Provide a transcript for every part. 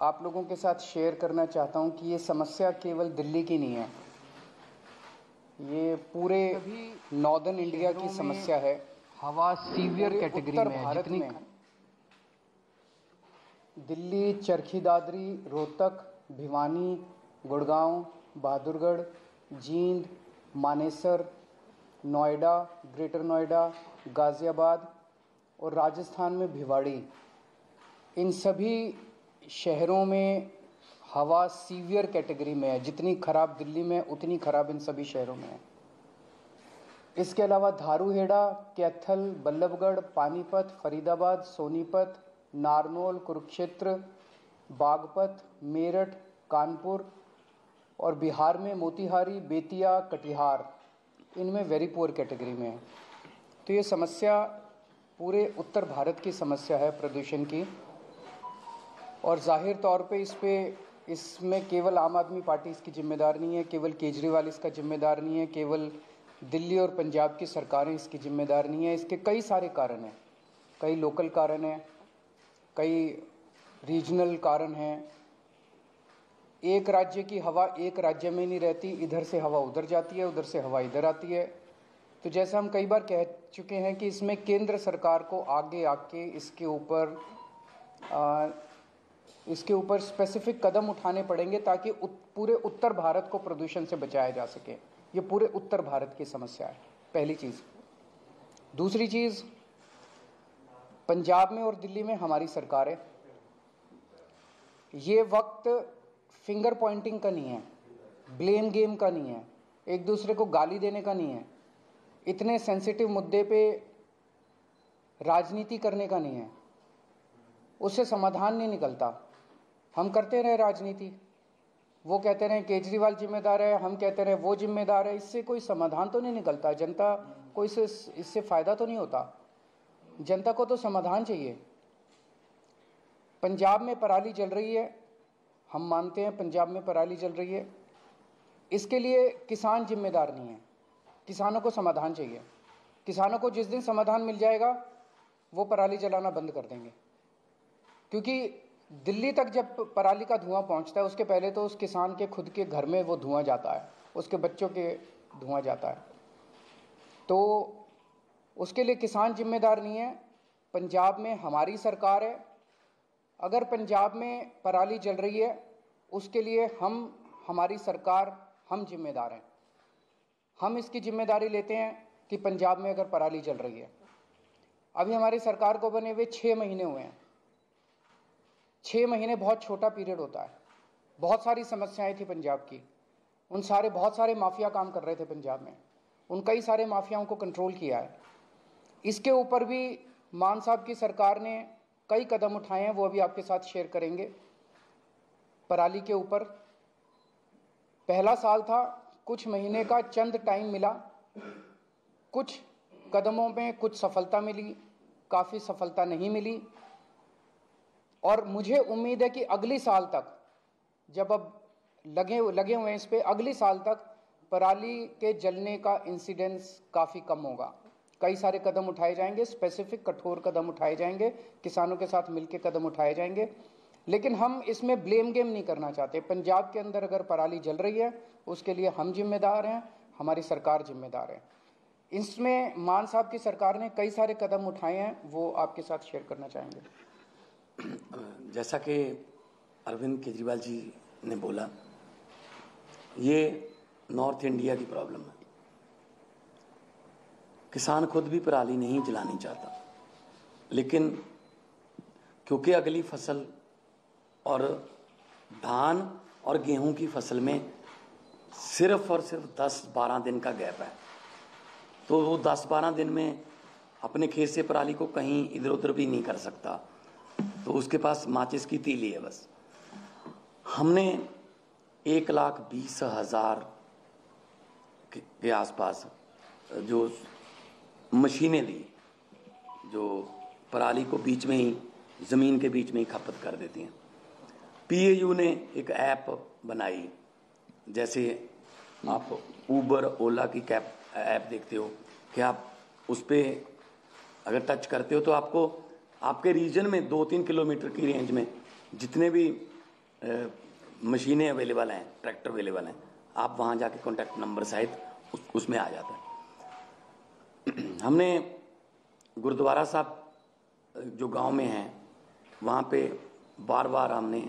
आप लोगों के साथ शेयर करना चाहता हूं कि ये समस्या केवल दिल्ली की नहीं है, ये पूरे नॉर्दर्न इंडिया की समस्या है। हवा सीवियर पूरे कैटेगरी उत्तर में है। भारत में दिल्ली, चरखी दादरी, रोहतक, भिवानी, गुड़गांव, बहादुरगढ़, जींद, मानेसर, नोएडा, ग्रेटर नोएडा, गाज़ियाबाद और राजस्थान में भिवाड़ी, इन सभी शहरों में हवा सीवियर कैटेगरी में है। जितनी खराब दिल्ली में उतनी खराब इन सभी शहरों में है। इसके अलावा धारूहेड़ा, कैथल, बल्लभगढ़, पानीपत, फरीदाबाद, सोनीपत, नारनौल, कुरुक्षेत्र, बागपत, मेरठ, कानपुर और बिहार में मोतिहारी, बेतिया, कटिहार, इनमें वेरी पुअर कैटेगरी में है। तो ये समस्या पूरे उत्तर भारत की समस्या है प्रदूषण की, और जाहिर तौर पे इसमें केवल आम आदमी पार्टी इसकी जिम्मेदार नहीं है, केवल केजरीवाल इसका जिम्मेदार नहीं है, केवल दिल्ली और पंजाब की सरकारें इसकी जिम्मेदार नहीं है। इसके कई सारे कारण हैं, कई लोकल कारण हैं, कई रीजनल कारण हैं। एक राज्य की हवा एक राज्य में नहीं रहती, इधर से हवा उधर जाती है, उधर से हवा इधर आती है। तो जैसा हम कई बार कह चुके हैं कि इसमें केंद्र सरकार को आगे आके इसके ऊपर स्पेसिफिक कदम उठाने पड़ेंगे ताकि पूरे उत्तर भारत को प्रदूषण से बचाया जा सके। ये पूरे उत्तर भारत की समस्या है, पहली चीज़। दूसरी चीज़, पंजाब में और दिल्ली में हमारी सरकार है। ये वक्त फिंगर पॉइंटिंग का नहीं है, ब्लेम गेम का नहीं है, एक दूसरे को गाली देने का नहीं है, इतने सेंसिटिव मुद्दे पे राजनीति करने का नहीं है। उससे समाधान नहीं निकलता। हम करते रहे राजनीति, वो कहते रहे केजरीवाल जिम्मेदार है, हम कहते रहे वो जिम्मेदार है, इससे कोई समाधान तो नहीं निकलता। जनता को इससे फायदा तो नहीं होता। जनता को तो समाधान चाहिए। पंजाब में पराली जल रही है, हम मानते हैं पंजाब में पराली जल रही है, इसके लिए किसान जिम्मेदार नहीं है, किसानों को समाधान चाहिए। किसानों को जिस दिन समाधान मिल जाएगा वो पराली जलाना बंद कर देंगे, क्योंकि दिल्ली तक जब पराली का धुआं पहुंचता है उसके पहले तो उस किसान के खुद के घर में वो धुआं जाता है, उसके बच्चों के धुआं जाता है। तो उसके लिए किसान जिम्मेदार नहीं है। पंजाब में हमारी सरकार है। अगर पंजाब में पराली जल रही है उसके लिए हमारी सरकार, हम जिम्मेदार हैं। हम इसकी जिम्मेदारी लेते हैं कि पंजाब में अगर पराली जल रही है, अभी हमारी सरकार को बने हुए 6 महीने हुए हैं। 6 महीने बहुत छोटा पीरियड होता है। बहुत सारी समस्याएं थी पंजाब की, बहुत सारे माफिया काम कर रहे थे पंजाब में, उन कई सारे माफियाओं को कंट्रोल किया है। इसके ऊपर भी मान साहब की सरकार ने कई कदम उठाए हैं, वो अभी आपके साथ शेयर करेंगे। पराली के ऊपर पहला साल था, कुछ महीने का चंद टाइम मिला, कुछ कदमों में कुछ सफलता मिली, काफ़ी सफलता नहीं मिली। और मुझे उम्मीद है कि अगली साल तक, जब अब लगे हुए हैं इस पे, अगली साल तक पराली के जलने का इंसिडेंस काफ़ी कम होगा। कई सारे कदम उठाए जाएंगे, स्पेसिफिक कठोर कदम उठाए जाएंगे, किसानों के साथ मिलकर कदम उठाए जाएंगे। लेकिन हम इसमें ब्लेम गेम नहीं करना चाहते। पंजाब के अंदर अगर पराली जल रही है उसके लिए हम जिम्मेदार हैं, हमारी सरकार जिम्मेदार है। इसमें मान साहब की सरकार ने कई सारे कदम उठाए हैं, वो आपके साथ शेयर करना चाहेंगे। जैसा कि अरविंद केजरीवाल जी ने बोला, ये नॉर्थ इंडिया की प्रॉब्लम है। किसान खुद भी पराली नहीं जलानी चाहता, लेकिन क्योंकि अगली फसल और धान और गेहूं की फसल में सिर्फ और सिर्फ 10-12 दिन का गैप है, तो वो 10-12 दिन में अपने खेत से पराली को कहीं इधर उधर भी नहीं कर सकता, तो उसके पास माचिस की तीली है बस। हमने 1,20,000 के आसपास जो मशीनें दी, जो पराली को बीच में ही, ज़मीन के बीच में ही खपत कर देती हैं। पीएयू ने एक ऐप बनाई, जैसे आप ऊबर ओला की कैब ऐप देखते हो कि आप उस पर अगर टच करते हो तो आपको आपके रीजन में 2-3 किलोमीटर की रेंज में जितने भी मशीनें अवेलेबल हैं, ट्रैक्टर अवेलेबल हैं, आप वहाँ जाके कॉन्टैक्ट नंबर सहित उसमें आ जाता है। हमने गुरुद्वारा साहब जो गांव में हैं वहाँ पे बार बार हमने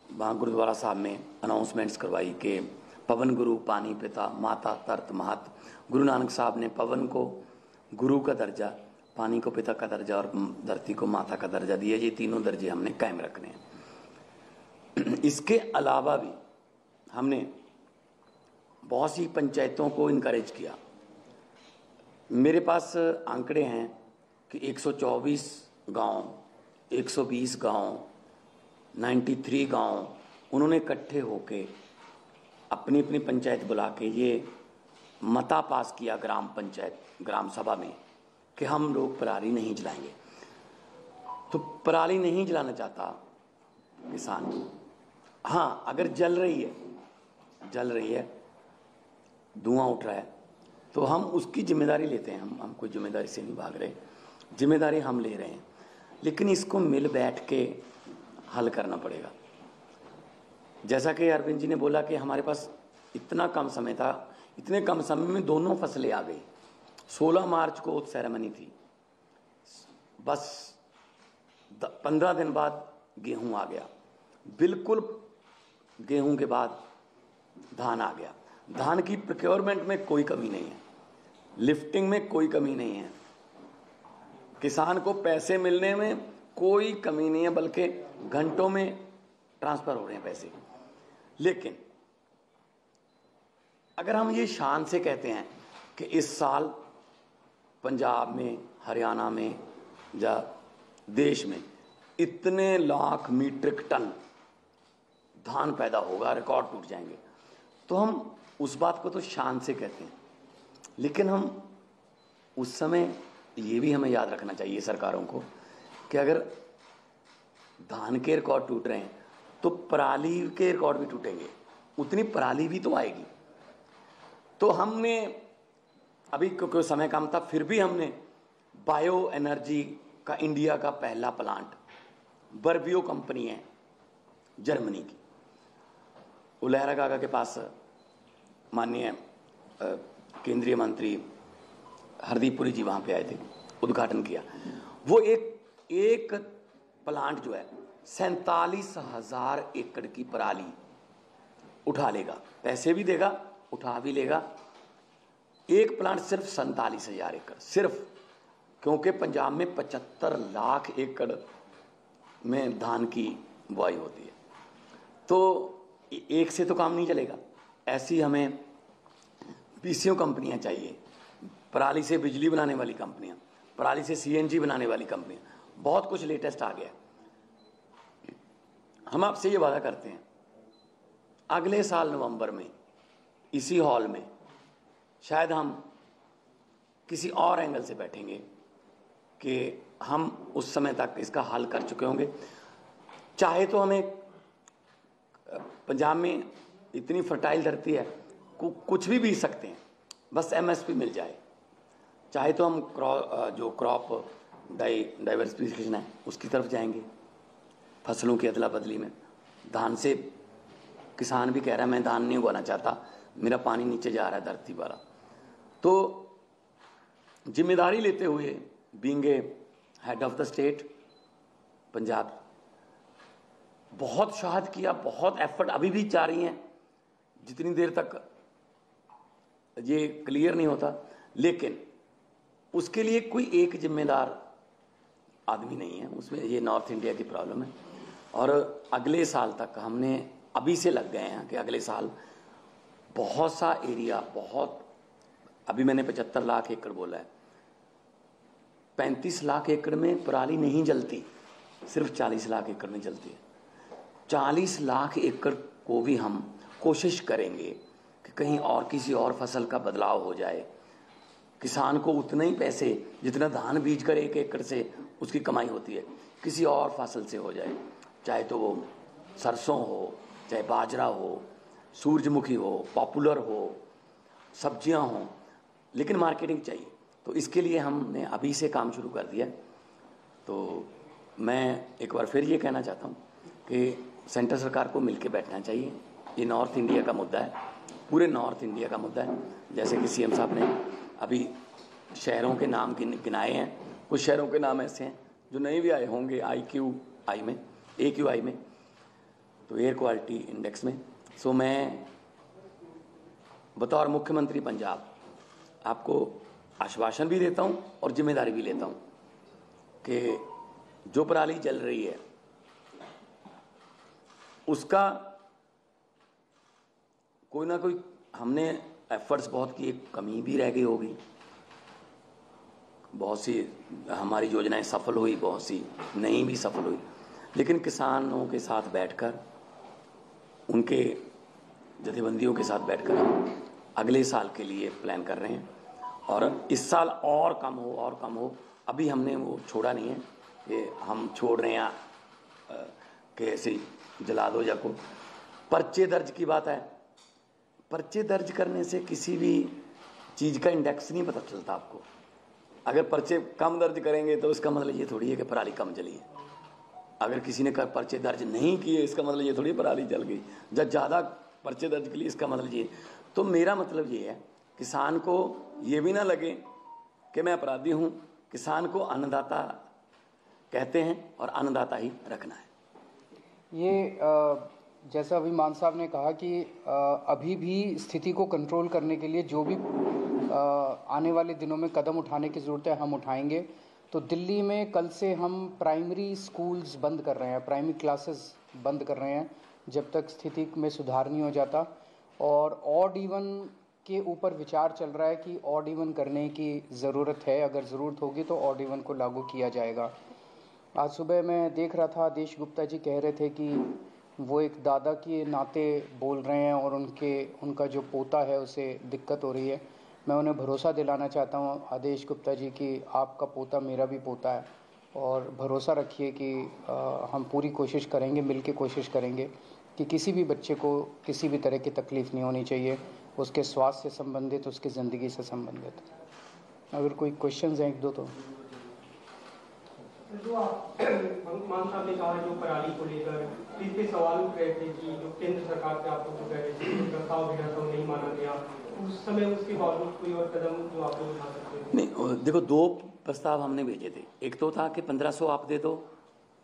वहाँ गुरुद्वारा साहब में अनाउंसमेंट्स करवाई कि पवन गुरु पानी पिता माता तरत महत। गुरु नानक साहब ने पवन को गुरु का दर्जा, पानी को पिता का दर्जा और धरती को माता का दर्जा दिया। ये तीनों दर्जे हमने कायम रखने हैं। इसके अलावा भी हमने बहुत सी पंचायतों को इनकरेज किया। मेरे पास आंकड़े हैं कि 124 गांव, 120 गांव, 93 गांव उन्होंने इकट्ठे होके अपनी अपनी पंचायत बुला के ये मता पास किया ग्राम पंचायत ग्राम सभा में कि हम लोग पराली नहीं जलाएंगे। तो पराली नहीं जलाना चाहता किसान, हाँ अगर जल रही है धुआं उठ रहा है तो हम उसकी जिम्मेदारी लेते हैं। हम कोई जिम्मेदारी से नहीं भाग रहे, जिम्मेदारी हम ले रहे हैं, लेकिन इसको मिल बैठ के हल करना पड़ेगा। जैसा कि अरविंद जी ने बोला कि हमारे पास इतना कम समय था, इतने कम समय में दोनों फसलें आ गई। 16 मार्च को सेरेमनी थी, बस 15 दिन बाद गेहूं आ गया, बिल्कुल गेहूं के बाद धान आ गया। धान की प्रोक्योरमेंट में कोई कमी नहीं है, लिफ्टिंग में कोई कमी नहीं है, किसान को पैसे मिलने में कोई कमी नहीं है, बल्कि घंटों में ट्रांसफर हो रहे हैं पैसे। लेकिन अगर हम ये शान से कहते हैं कि इस साल पंजाब में, हरियाणा में या देश में इतने लाख मीट्रिक टन धान पैदा होगा, रिकॉर्ड टूट जाएंगे, तो हम उस बात को तो शान से कहते हैं। लेकिन हम उस समय ये भी हमें याद रखना चाहिए सरकारों को कि अगर धान के रिकॉर्ड टूट रहे हैं तो पराली के रिकॉर्ड भी टूटेंगे, उतनी पराली भी तो आएगी। तो हमने अभी क्योंकि समय कम था फिर भी हमने बायो एनर्जी का इंडिया का पहला प्लांट, बर्बियो कंपनी है जर्मनी की, उलहरा काका के पास माननीय केंद्रीय मंत्री हरदीप पुरी जी वहाँ पे आए थे, उद्घाटन किया। वो एक प्लांट जो है 47,000 एकड़ की पराली उठा लेगा, पैसे भी देगा, उठा भी लेगा। एक प्लांट सिर्फ 47,000 एकड़, सिर्फ क्योंकि पंजाब में 75 लाख एकड़ में धान की बुआई होती है। तो एक से तो काम नहीं चलेगा, ऐसी हमें पीसीओ कंपनियां चाहिए, पराली से बिजली बनाने वाली कंपनियां, पराली से सीएनजी बनाने वाली कंपनियां, बहुत कुछ लेटेस्ट आ गया। हम आपसे ये वादा करते हैं अगले साल नवंबर में इसी हॉल में शायद हम किसी और एंगल से बैठेंगे कि हम उस समय तक इसका हल कर चुके होंगे। चाहे तो हमें पंजाब में इतनी फर्टाइल धरती है, कुछ भी बीज सकते हैं, बस एमएसपी मिल जाए। चाहे तो हम जो क्रॉप डाइवर्सिफिकेशन है उसकी तरफ जाएंगे, फसलों की अदला बदली में। धान से किसान भी कह रहा है मैं धान नहीं उगाना चाहता, मेरा पानी नीचे जा रहा है धरती वाला। तो जिम्मेदारी लेते हुए being a head of the state Punjab, बहुत शहाद किया, बहुत एफर्ट अभी भी जारी हैं, जितनी देर तक ये क्लियर नहीं होता। लेकिन उसके लिए कोई एक जिम्मेदार आदमी नहीं है, उसमें ये नॉर्थ इंडिया की प्रॉब्लम है। और अगले साल तक हमने अभी से लग गए हैं कि अगले साल बहुत सा एरिया, बहुत, अभी मैंने 75 लाख एकड़ बोला है, 35 लाख एकड़ में पराली नहीं जलती, सिर्फ 40 लाख एकड़ में जलती है। 40 लाख एकड़ को भी हम कोशिश करेंगे कि कहीं और किसी और फसल का बदलाव हो जाए, किसान को उतने ही पैसे जितना धान बीज कर 1 एकड़ से उसकी कमाई होती है किसी और फसल से हो जाए, चाहे तो वो सरसों हो, चाहे बाजरा हो, सूरजमुखी हो, पॉपुलर हो, सब्जियां हों, लेकिन मार्केटिंग चाहिए। तो इसके लिए हमने अभी से काम शुरू कर दिया। तो मैं एक बार फिर ये कहना चाहता हूँ कि सेंटर सरकार को मिलकर बैठना चाहिए। ये नॉर्थ इंडिया का मुद्दा है, पूरे नॉर्थ इंडिया का मुद्दा है। जैसे कि सीएम साहब ने अभी शहरों के नाम गिनाए हैं, कुछ शहरों के नाम ऐसे हैं जो नहीं भी आए होंगे AQI में, तो एयर क्वालिटी इंडेक्स में। सो मैं बतौर मुख्यमंत्री पंजाब आपको आश्वासन भी देता हूं और जिम्मेदारी भी लेता हूं कि जो पराली जल रही है उसका कोई ना कोई हमने एफर्ट्स बहुत किए, कमी भी रह गई होगी, बहुत सी हमारी योजनाएं सफल हुई, बहुत सी नहीं भी सफल हुई, लेकिन किसानों के साथ बैठकर, उनके जथेबंदियों के साथ बैठकर हम अगले साल के लिए प्लान कर रहे हैं। और इस साल और कम हो, अभी हमने वो छोड़ा नहीं है कि हम छोड़ रहे हैं कि ऐसे जला दो या को। पर्चे दर्ज की बात है, पर्चे दर्ज करने से किसी भी चीज़ का इंडेक्स नहीं पता चलता आपको। अगर पर्चे कम दर्ज करेंगे तो इसका मतलब ये थोड़ी है कि पराली कम जली है। अगर किसी ने पर्चे दर्ज नहीं किए इसका मतलब ये थोड़ी पराली जल गई। जब ज़्यादा पर्चे दर्ज के लिए इसका मतलब ये। तो मेरा मतलब ये है, किसान को ये भी ना लगे कि मैं अपराधी हूँ। किसान को अन्नदाता कहते हैं और अन्नदाता ही रखना है। ये जैसा अभी मान साहब ने कहा कि अभी भी स्थिति को कंट्रोल करने के लिए जो भी आने वाले दिनों में कदम उठाने की ज़रूरत है हम उठाएंगे। तो दिल्ली में कल से हम प्राइमरी स्कूल्स बंद कर रहे हैं, प्राइमरी क्लासेस बंद कर रहे हैं जब तक स्थिति में सुधार नहीं हो जाता। और ऑड इवन के ऊपर विचार चल रहा है कि ऑड इवन करने की ज़रूरत है, अगर ज़रूरत होगी तो ऑड इवन को लागू किया जाएगा। आज सुबह मैं देख रहा था, आदेश गुप्ता जी कह रहे थे कि वो एक दादा के नाते बोल रहे हैं और उनका जो पोता है उसे दिक्कत हो रही है। मैं उन्हें भरोसा दिलाना चाहता हूँ आदेश गुप्ता जी कि आपका पोता मेरा भी पोता है, और भरोसा रखिए कि हम पूरी कोशिश करेंगे, मिलके कोशिश करेंगे कि किसी भी बच्चे को किसी भी तरह की तकलीफ़ नहीं होनी चाहिए, उसके स्वास्थ्य से संबंधित, उसकी ज़िंदगी से संबंधित। अगर कोई क्वेश्चंस हैं एक दो तो। जो मान साहब ने कहा जो पराली को लेकर इस पे सवाल उठ रहे थे कि जो केंद्र सरकार पे आप लोग कह रहे थे प्रस्ताव भेजा था नहीं माना गया, उस समय उसके बावजूद कोई और कदम जो आप लोग उठा सकते थे? नहीं, देखो 2 प्रस्ताव हमने भेजे थे। एक तो था कि 1500 आप दे दो,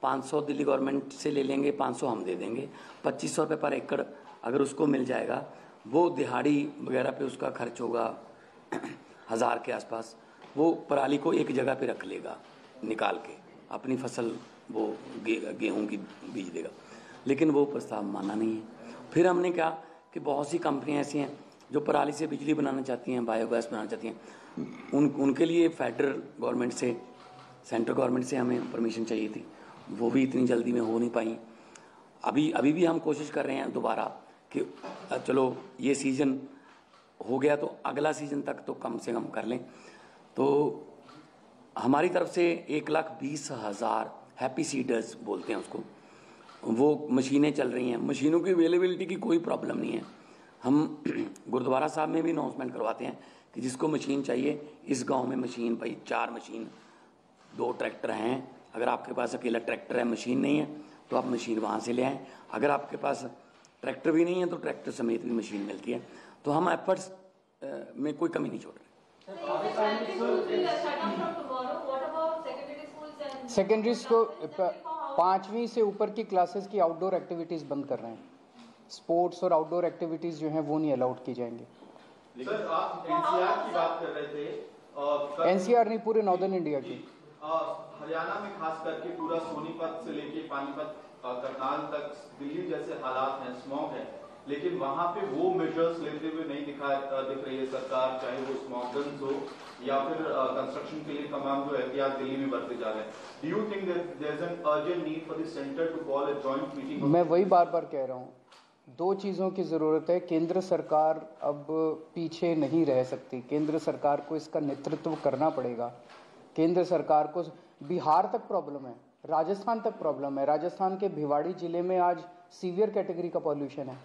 500 दिल्ली गवर्नमेंट से ले लेंगे, 500 हम दे देंगे, 2500 रुपये पर एकड़ अगर उसको मिल जाएगा, वो दिहाड़ी वगैरह पे उसका खर्च होगा 1000 के आसपास, वो पराली को एक जगह पे रख लेगा, निकाल के अपनी फसल वो गेहूं की बीज देगा। लेकिन वो प्रस्ताव माना नहीं है। फिर हमने कहा कि बहुत सी कंपनियां ऐसी हैं जो पराली से बिजली बनाना चाहती हैं, बायोगैस बनाना चाहती हैं, उनके लिए फेडरल गवर्नमेंट से, सेंट्रल गवर्नमेंट से हमें परमिशन चाहिए थी, वो भी इतनी जल्दी में हो नहीं पाई। अभी भी हम कोशिश कर रहे हैं दोबारा कि चलो ये सीज़न हो गया तो अगला सीज़न तक तो कम से कम कर लें। तो हमारी तरफ से 1,20,000 हैप्पी सीडर्स बोलते हैं उसको, वो मशीनें चल रही हैं। मशीनों की अवेलेबिलिटी की कोई प्रॉब्लम नहीं है। हम गुरुद्वारा साहब में भी अनाउंसमेंट करवाते हैं कि जिसको मशीन चाहिए, इस गांव में मशीन, भाई 4 मशीन, 2 ट्रैक्टर हैं, अगर आपके पास अकेला ट्रैक्टर है, मशीन नहीं है, तो आप मशीन वहाँ से ले आएँ। अगर आपके पास ट्रैक्टर भी नहीं है तो ट्रैक्टर समेत भी मशीन मिलती है। तो हम एफर्ट्स में कोई कमी नहीं छोड़ रहे। सेकेंडरी स्कूल 5वीं से ऊपर की क्लासेस की आउटडोर एक्टिविटीज़ बंद कर रहे हैं। स्पोर्ट्स और आउटडोर एक्टिविटीज़ जो हैं वो नहीं अलाउड की जाएंगी। सर, आप एनसीआर की बात कर रहे थे। एनसीआर नहीं, पूरे नॉर्दर्न इंडिया की। हरियाणा में खास करके पूरा सोनीपत से लेके पानीपत, करनाल तक दिल्ली जैसे हालात हैं, स्मॉग है, लेकिन वहां पे वो मेजर्स लेते हुए नहीं दिख रही है सरकार, चाहे वो स्मॉग गन्स हो या फिर कंस्ट्रक्शन के लिए तमाम जो एहतियात दिल्ली में बरते जा रहे हैं। Do you think that there is an urgent need for the centre to call a joint meeting? मैं वही बार बार कह रहा हूँ, 2 चीज़ों की ज़रूरत है। केंद्र सरकार अब पीछे नहीं रह सकती, केंद्र सरकार को इसका नेतृत्व करना पड़ेगा। केंद्र सरकार को बिहार तक प्रॉब्लम है, राजस्थान तक प्रॉब्लम है। राजस्थान के भिवाड़ी ज़िले में आज सीवियर कैटेगरी का पॉल्यूशन है।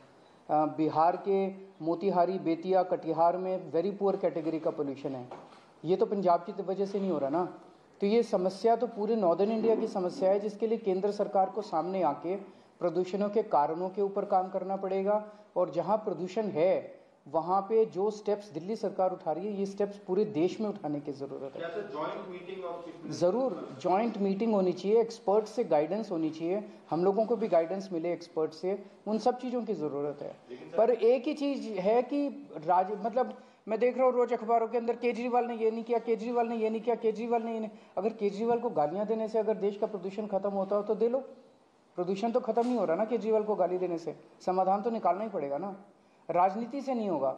बिहार के मोतिहारी, बेतिया, कटिहार में वेरी पुअर कैटेगरी का पोल्यूशन है। ये तो पंजाब की वजह से नहीं हो रहा ना। तो ये समस्या तो पूरे नॉर्दर्न इंडिया की समस्या है, जिसके लिए केंद्र सरकार को सामने आके प्रदूषणों के कारणों के ऊपर काम करना पड़ेगा, और जहां प्रदूषण है वहां पे जो स्टेप्स दिल्ली सरकार उठा रही है, ये स्टेप्स पूरे देश में उठाने की जरूरत है। जरूर जॉइंट मीटिंग होनी चाहिए, एक्सपर्ट से गाइडेंस होनी चाहिए, हम लोगों को भी गाइडेंस मिले एक्सपर्ट से, उन सब चीज़ों की ज़रूरत है। पर एक ही चीज़ है कि मतलब मैं देख रहा हूँ रोज अखबारों के अंदर केजरीवाल ने ये नहीं किया, केजरीवाल ने ये नहीं किया, केजरीवाल ने ये नहीं। अगर केजरीवाल को गालियाँ देने से अगर देश का प्रदूषण खत्म होता हो तो दे लो, प्रदूषण तो खत्म नहीं हो रहा ना केजरीवाल को गाली देने से, समाधान तो निकालना ही पड़ेगा ना, राजनीति से नहीं होगा,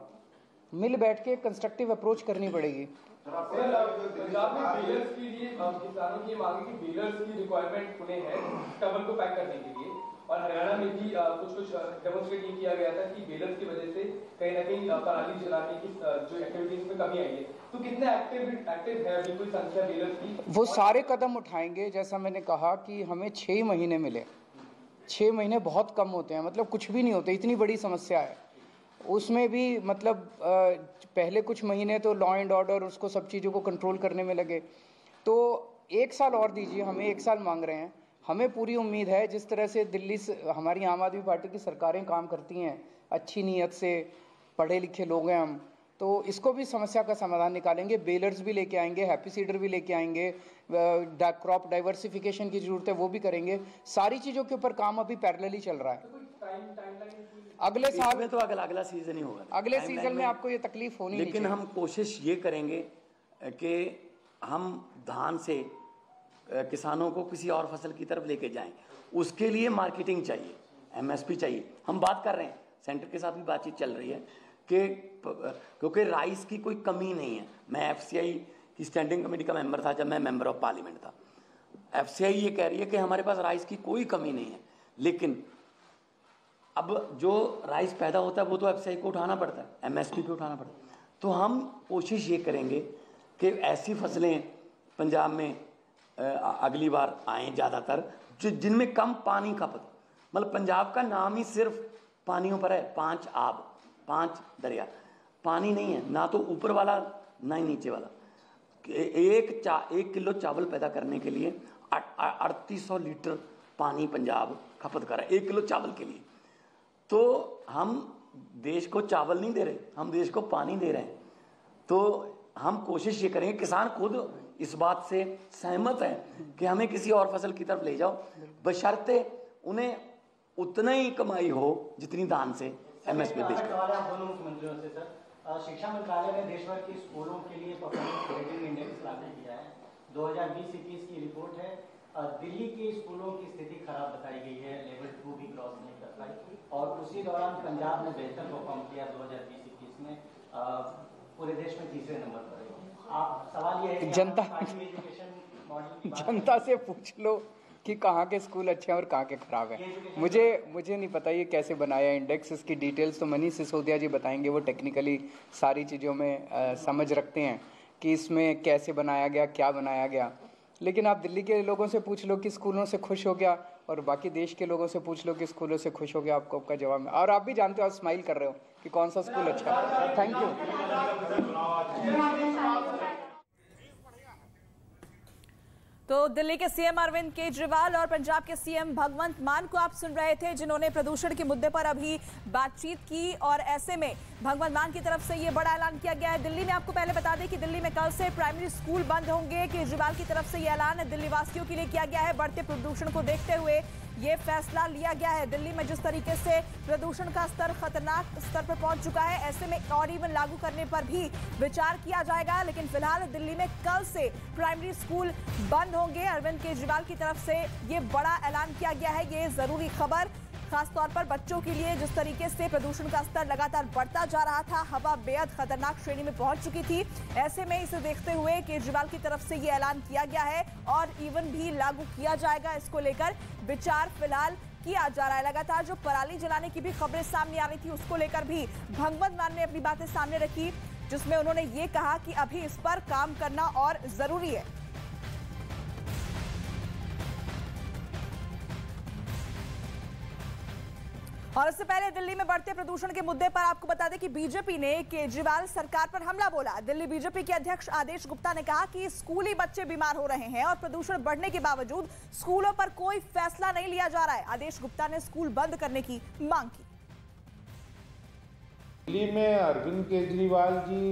मिल बैठ के कंस्ट्रक्टिव अप्रोच करनी पड़ेगी। पंजाब में बेलर्स के लिए किसानों की मांग है कि बेलर्स की रिक्वायरमेंट पुणे है स्टबल को पैक करने के लिए, और हरियाणा में भी कुछ डेमोन्स्ट्रेट ये किया गया था कि बेलर्स की वजह से कहीं ना कहीं पराली जलाने की जो एक्टिविटीज में कमी आई है। तो कितने एक्टिव है अभी कोई संख्या बेलर्स की? वो सारे कदम उठाएंगे, जैसा मैंने कहा कि हमें 6 महीने मिले, 6 महीने बहुत कम होते हैं, मतलब कुछ भी नहीं होते, इतनी बड़ी समस्या है। उसमें भी मतलब पहले कुछ महीने तो लॉ एंड ऑर्डर उसको सब चीज़ों को कंट्रोल करने में लगे, तो 1 साल और दीजिए, हमें 1 साल मांग रहे हैं। हमें पूरी उम्मीद है जिस तरह से दिल्ली से हमारी आम आदमी पार्टी की सरकारें काम करती हैं, अच्छी नीयत से, पढ़े लिखे लोग हैं हम, तो इसको भी समस्या का समाधान निकालेंगे। बेलर्स भी लेके आएंगे, हैप्पी सीडर भी लेके आएंगे, क्रॉप डाइवर्सिफिकेशन की जरूरत है वो भी करेंगे, सारी चीज़ों के ऊपर काम अभी पैरेलली चल रहा है। अगले साल में तो अगला सीजन ही होगा, अगले सीजन में आपको ये तकलीफ होनी, लेकिन हम कोशिश ये करेंगे कि हम धान से किसानों को किसी और फसल की तरफ लेके जाएं, उसके लिए मार्केटिंग चाहिए, एमएसपी चाहिए। हम बात कर रहे हैं, सेंटर के साथ भी बातचीत चल रही है कि क्योंकि राइस की कोई कमी नहीं है। मैं एफसीआई की स्टैंडिंग कमेटी का मेंबर था जब मैं मेंबर ऑफ पार्लियामेंट था। एफसीआई ये कह रही है कि हमारे पास राइस की कोई कमी नहीं है, लेकिन अब जो राइस पैदा होता है वो तो एफसीआई को उठाना पड़ता है, एमएसपी पे उठाना पड़ता है। तो हम कोशिश ये करेंगे कि ऐसी फसलें पंजाब में अगली बार आएँ ज़्यादातर जिनमें कम पानी खपत, मतलब पंजाब का नाम ही सिर्फ पानियों पर है, 5 आब 5 दरिया, पानी नहीं है, ना तो ऊपर वाला ना ही नीचे वाला। 1 किलो चावल पैदा करने के लिए 3800 लीटर पानी पंजाब खपत कर रहा है 1 किलो चावल के लिए। तो हम देश को चावल नहीं दे रहे, हम देश को पानी दे रहे हैं। तो हम कोशिश ये करेंगे, किसान खुद इस बात से सहमत है कि हमें किसी और फसल की तरफ ले जाओ, बशर्ते उन्हें उतना ही कमाई हो जितनी धान से एमएसपी बेच। दोनों मुख्यमंत्रियों से सर, शिक्षा मंत्रालय ने देश भर के स्कूलों के लिए परफॉर्मेंस रेटिंग इंडेक्स लागू किया है। 2020-21 की रिपोर्ट है। दिल्ली के स्कूलों की स्थिति खराब बताई गई है, लेवल 2 भी क्रॉस नहीं कर पाई, और उसी दौरान पंजाब ने बेहतर परफॉर्म किया 2020-21 में, पूरे देश में 3रे नंबर पर है। आप सवाल ये है कि जनता से पूछ लो कि कहाँ के स्कूल अच्छे हैं और कहाँ के खराब हैं। मुझे नहीं पता ये कैसे बनाया इंडेक्स, इसकी डिटेल्स तो मनीष सिसोदिया जी बताएंगे, वो टेक्निकली सारी चीज़ों में समझ रखते हैं कि इसमें कैसे बनाया गया, क्या बनाया गया। लेकिन आप दिल्ली के लोगों से पूछ लो कि स्कूलों से खुश हो गया, और बाकी देश के लोगों से पूछ लो कि स्कूलों से खुश हो गया, आपको आपका जवाब। और आप भी जानते हो, आप स्माइल कर रहे हो कि कौन सा स्कूल अच्छा है। Thank you. तो दिल्ली के सीएम अरविंद केजरीवाल और पंजाब के सीएम भगवंत मान को आप सुन रहे थे, जिन्होंने प्रदूषण के मुद्दे पर अभी बातचीत की। और ऐसे में भगवंत मान की तरफ से ये बड़ा ऐलान किया गया है दिल्ली में। आपको पहले बता दें कि दिल्ली में कल से प्राइमरी स्कूल बंद होंगे। केजरीवाल की तरफ से ये ऐलान दिल्ली वासियों के लिए किया गया है। बढ़ते प्रदूषण को देखते हुए ये फैसला लिया गया है। दिल्ली में जिस तरीके से प्रदूषण का स्तर खतरनाक स्तर पर पहुंच चुका है, ऐसे में और इवन लागू करने पर भी विचार किया जाएगा। लेकिन फिलहाल दिल्ली में कल से प्राइमरी स्कूल बंद होंगे। अरविंद केजरीवाल की तरफ से ये बड़ा ऐलान किया गया है। ये जरूरी खबर, खासतौर पर बच्चों के लिए, जिस तरीके से प्रदूषण का स्तर लगातार बढ़ता जा रहा था, हवा बेहद खतरनाक श्रेणी में पहुंच चुकी थी। ऐसे में इसे देखते हुए केजरीवाल की तरफ से ये ऐलान किया गया है और इवन भी लागू किया जाएगा। इसको लेकर विचार फिलहाल किया जा रहा है। लगातार जो पराली जलाने की भी खबरें सामने आ रही थी, उसको लेकर भी भगवंत मान ने अपनी बातें सामने रखी, जिसमें उन्होंने ये कहा कि अभी इस पर काम करना और जरूरी है। और इससे पहले दिल्ली में बढ़ते प्रदूषण के मुद्दे पर आपको बता दें कि बीजेपी ने केजरीवाल सरकार पर हमला बोला। दिल्ली बीजेपी के अध्यक्ष आदेश गुप्ता ने कहा कि स्कूली बच्चे बीमार हो रहे हैं और प्रदूषण बढ़ने के बावजूद स्कूलों पर कोई फैसला नहीं लिया जा रहा है। आदेश गुप्ता ने स्कूल बंद करने की मांग की। दिल्ली में अरविंद केजरीवाल जी